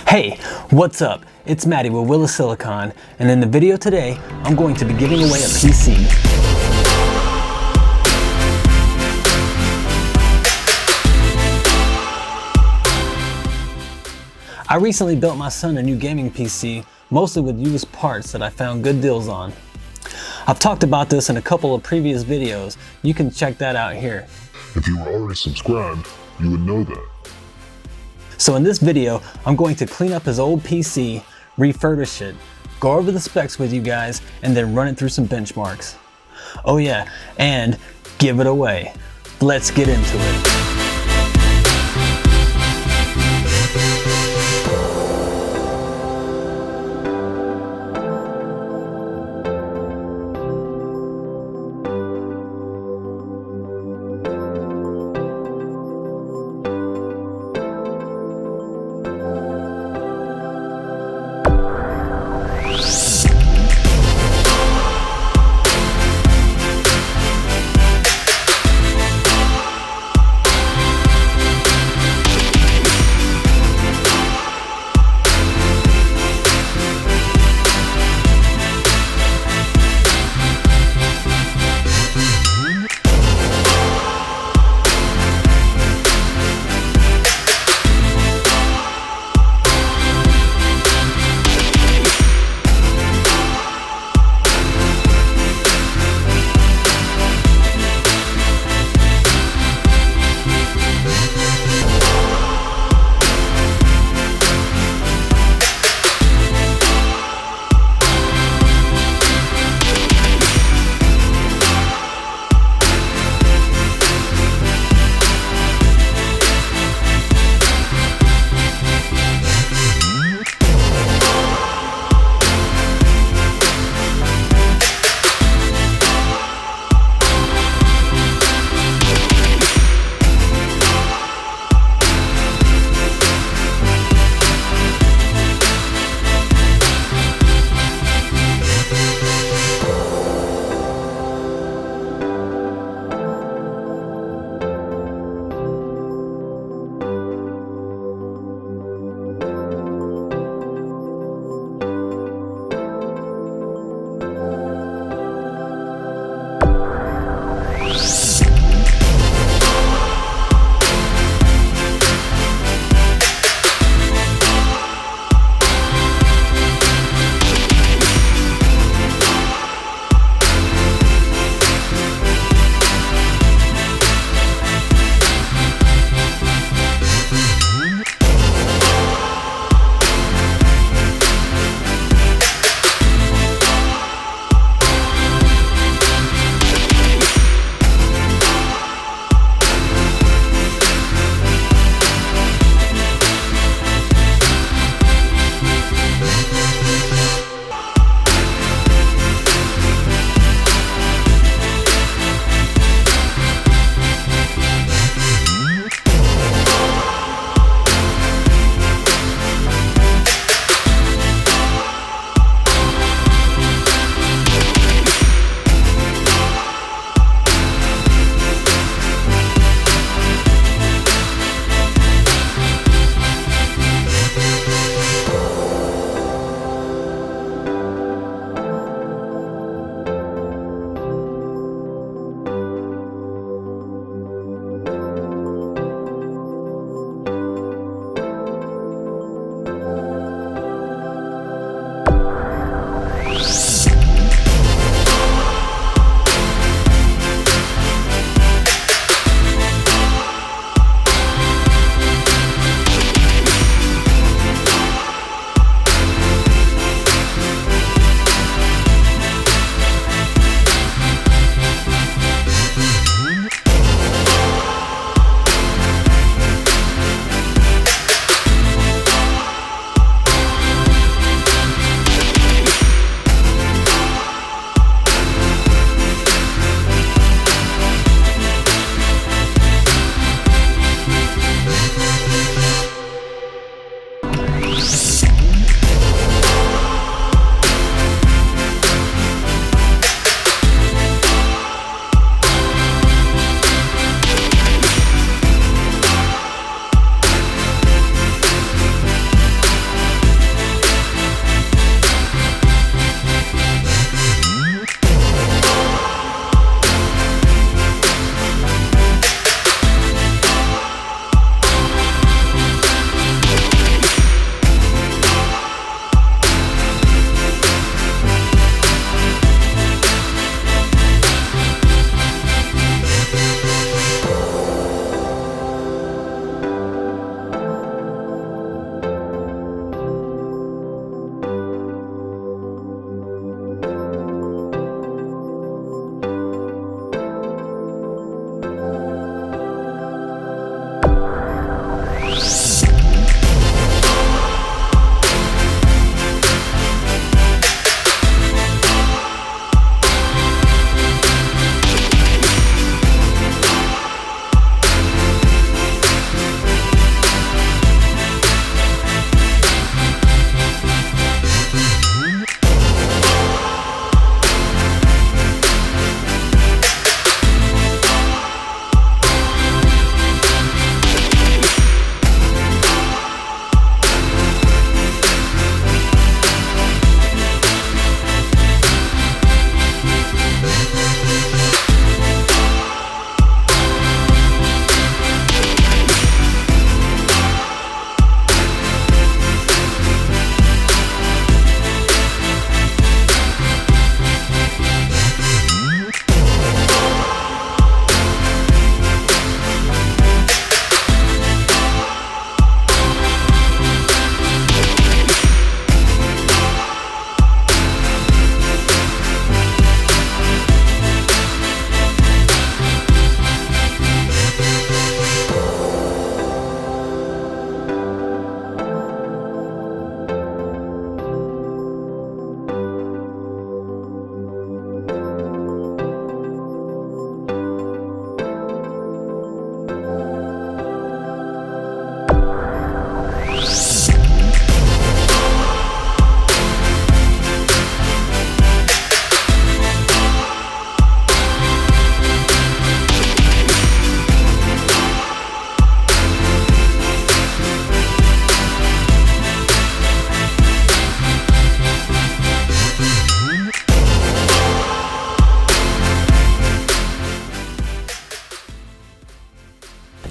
Hey, what's up? It's Matty with Willa Silicon, and in the video today, I'm going to be giving away a PC. I recently built my son a new gaming PC, mostly with used parts that I found good deals on. I've talked about this in a couple of previous videos. You can check that out here. If you were already subscribed, you would know that. So in this video, I'm going to clean up his old PC, refurbish it, go over the specs with you guys, and then run it through some benchmarks. Oh yeah, and give it away. Let's get into it.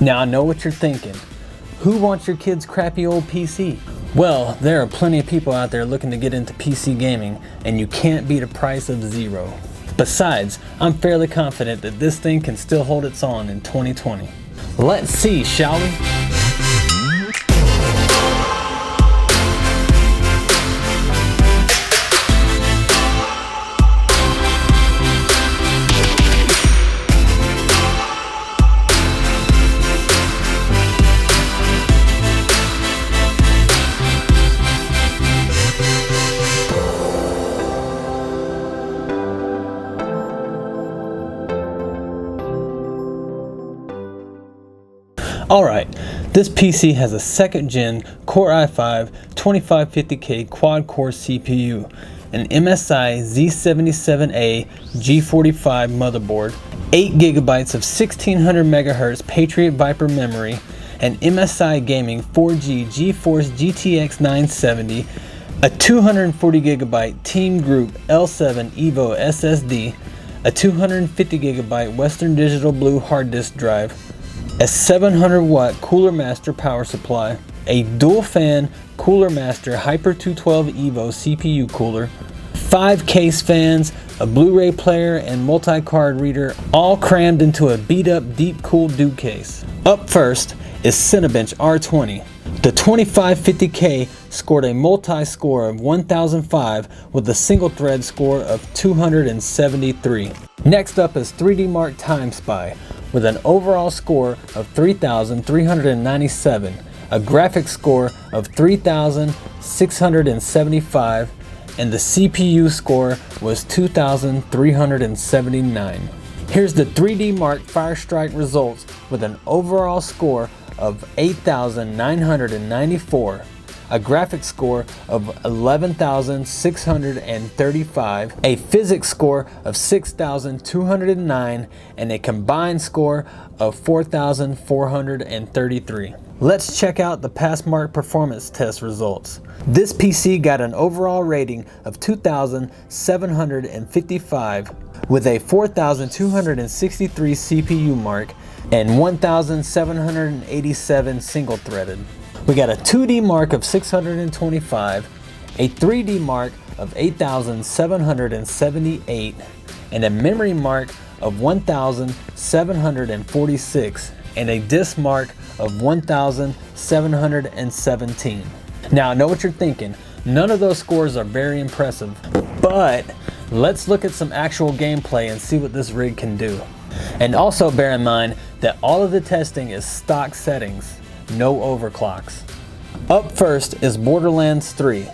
Now I know what you're thinking. Who wants your kid's crappy old PC? Well, there are plenty of people out there looking to get into PC gaming, and you can't beat a price of zero. Besides, I'm fairly confident that this thing can still hold its own in 2020. Let's see, shall we? Alright, this PC has a second gen Core i5-2550k quad core CPU, an MSI Z77A G45 motherboard, 8GB of 1600 MHz Patriot Viper memory, an MSI Gaming 4G GeForce GTX 970, a 240GB Team Group L7 Evo SSD, a 250GB Western Digital Blue hard disk drive, a 700 watt Cooler Master power supply, a dual fan Cooler Master Hyper 212 Evo CPU cooler, 5 case fans, a Blu-ray player and multi-card reader, all crammed into a beat up deep cooled Duke case. Up first is Cinebench R20. The 2550K scored a multi-score of 1005 with a single thread score of 273. Next up is 3D Mark Time Spy with an overall score of 3,397, a graphics score of 3,675, and the CPU score was 2,379. Here's the 3D Mark Firestrike results with an overall score of 8,994, a graphics score of 11,635, a physics score of 6,209, and a combined score of 4,433. Let's check out the Passmark performance test results. This PC got an overall rating of 2,755 with a 4,263 CPU mark and 1,787 single-threaded. We got a 2D mark of 625, a 3D mark of 8,778, and a memory mark of 1,746, and a disk mark of 1,717. Now I know what you're thinking, none of those scores are very impressive, but let's look at some actual gameplay and see what this rig can do. And also bear in mind that all of the testing is stock settings, no overclocks. Up first is Borderlands 3.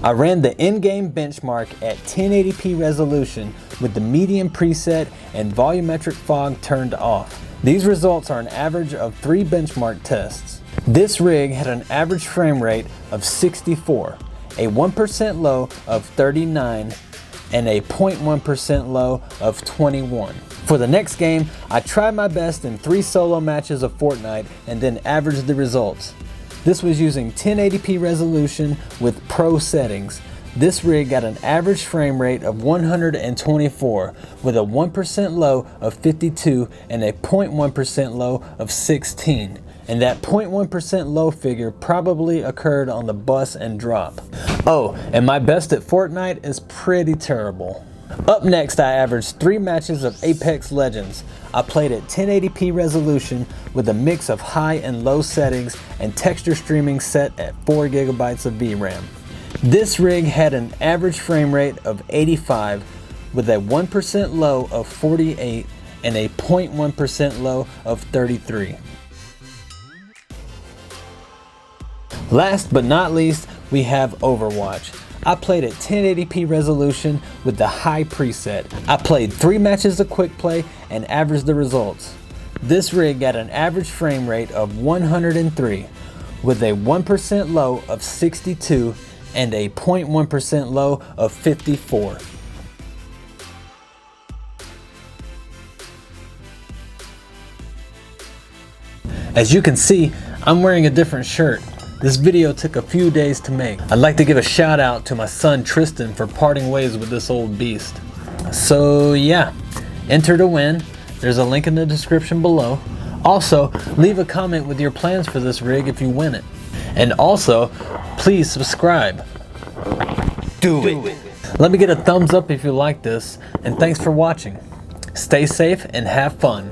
I ran the in-game benchmark at 1080p resolution with the medium preset and volumetric fog turned off. These results are an average of 3 benchmark tests. This rig had an average frame rate of 64, a 1% low of 39, and a 0.1% low of 21. For the next game, I tried my best in 3 solo matches of Fortnite and then averaged the results. This was using 1080p resolution with pro settings. This rig got an average frame rate of 124 with a 1% low of 52 and a 0.1% low of 16. And that 0.1% low figure probably occurred on the bus and drop. Oh, and my best at Fortnite is pretty terrible. Up next, I averaged 3 matches of Apex Legends. I played at 1080p resolution with a mix of high and low settings and texture streaming set at 4GB of VRAM. This rig had an average frame rate of 85 with a 1% low of 48 and a 0.1% low of 33. Last but not least, we have Overwatch. I played at 1080p resolution with the high preset. I played 3 matches of quick play and averaged the results. This rig got an average frame rate of 103 with a 1% low of 62 and a 0.1% low of 54. As you can see, I'm wearing a different shirt. This video took a few days to make. I'd like to give a shout out to my son Tristan for parting ways with this old beast. So yeah, enter to win. There's a link in the description below. Also, leave a comment with your plans for this rig if you win it. And also, please subscribe. Do it. Let me get a thumbs up if you like this, and thanks for watching. Stay safe and have fun.